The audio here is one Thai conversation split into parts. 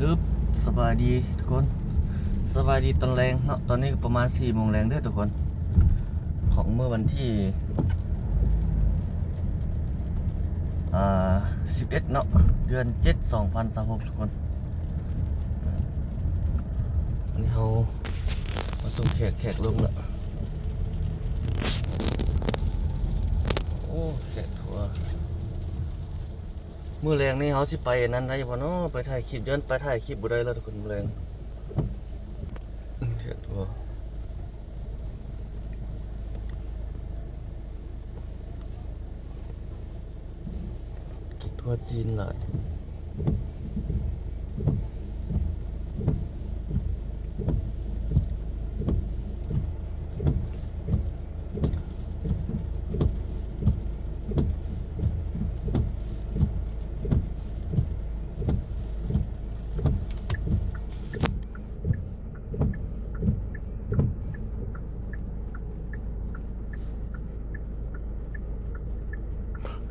อึ๊บสบายดีทุกคนสบายดีตอนแรงเนาะตอนนี้ประมาณ4 โมงแรงเด้อทุกคนของเมื่อวันที่11เนาะเดือน7 2026ทุกคนอันนี้เขามาส่งแขกลงแล้วโอ้แขกทัวร์มื้อแรงนี่เขาสิไปนั้นได้บ่เนาะไปถ่ายคลิปย้อนไปถ่ายคลิปบ่ได้แล้วทุกคนมื้อแรงแขกทัวร์ทัวร์จีนหลาย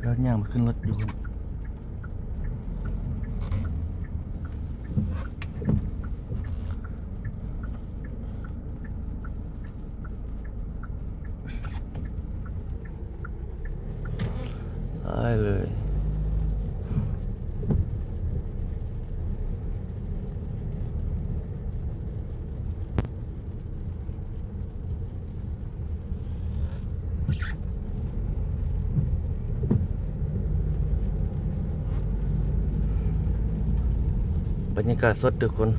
แล้วย่างมาขึ้นรถอยู่ได้เลยบรรยากาศสดทุกคน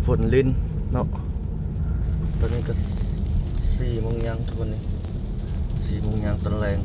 ฝนลิ้นเนาะตอนนี้ก็4 โมงยังทุกคนนี่4 โมงยังตอนแรง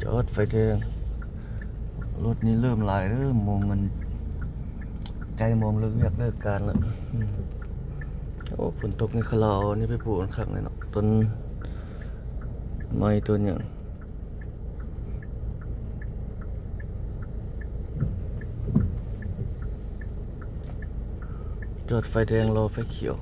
จอดไฟแดงรถนี้เริ่มลายเริ่มมองมันใกล้มองเลิกอยากเลิกการแล้วโอ้ฝนตกในคลาวนี่ไปปลูกข้างเลยเนาะต้นไม้ต้นอย่างจอดไฟแดงรอไฟเขียว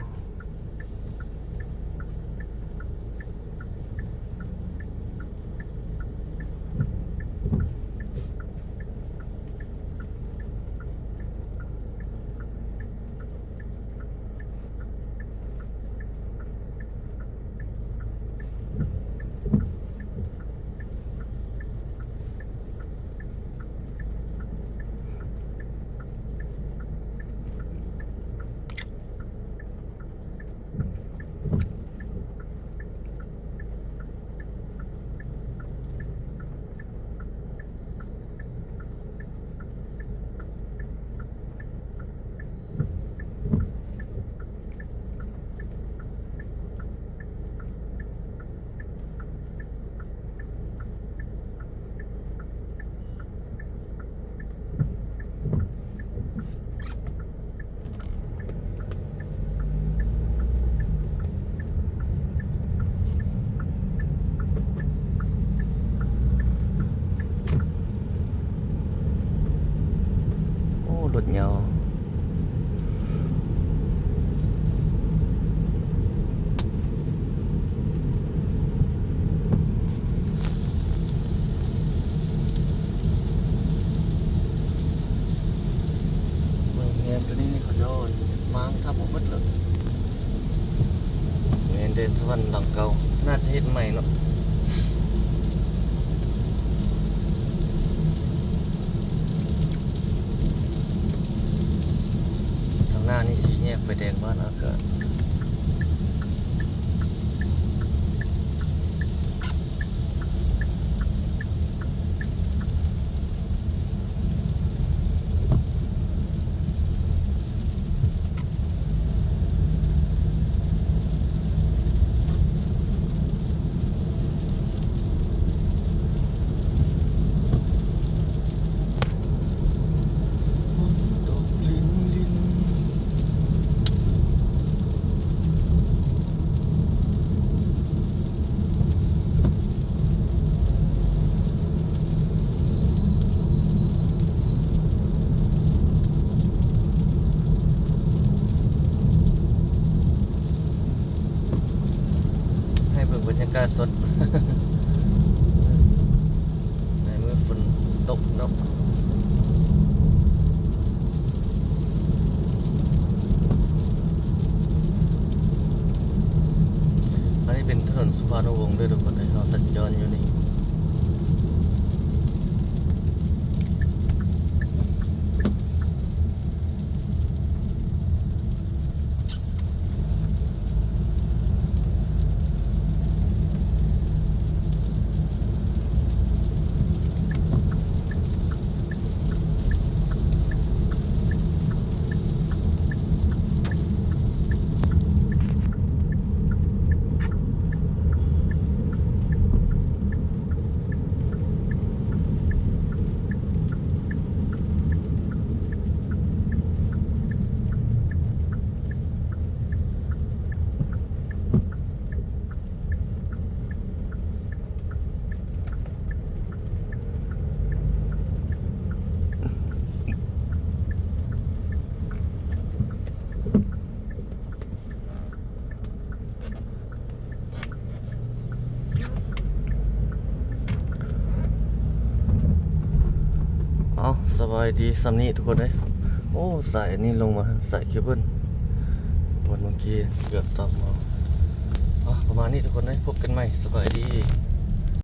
โอ้รถยาวตัวนี้นี่เขาโดนม้างทับหมดเลยเงินเดินสวรรค์หลังเก่าน่าจะเห็นใหม่เนาะทางหน้านี่สีแยกไฟแดงบ้านอากาศ สด ในมือฝนตกเนาะอันนี้เป็นถนนสุภาพวงศ์ด้วยทุกคนเลยเราสัญจรอยู่นี่เอาสบายดีซัมนี่ทุกคนเลยโอ้สายนี่ลงมาสายเคเบิลวันเมื่อกี้เกือบตอมเอาประมาณนี้ทุกคนเลยพบกันใหม่สบายดี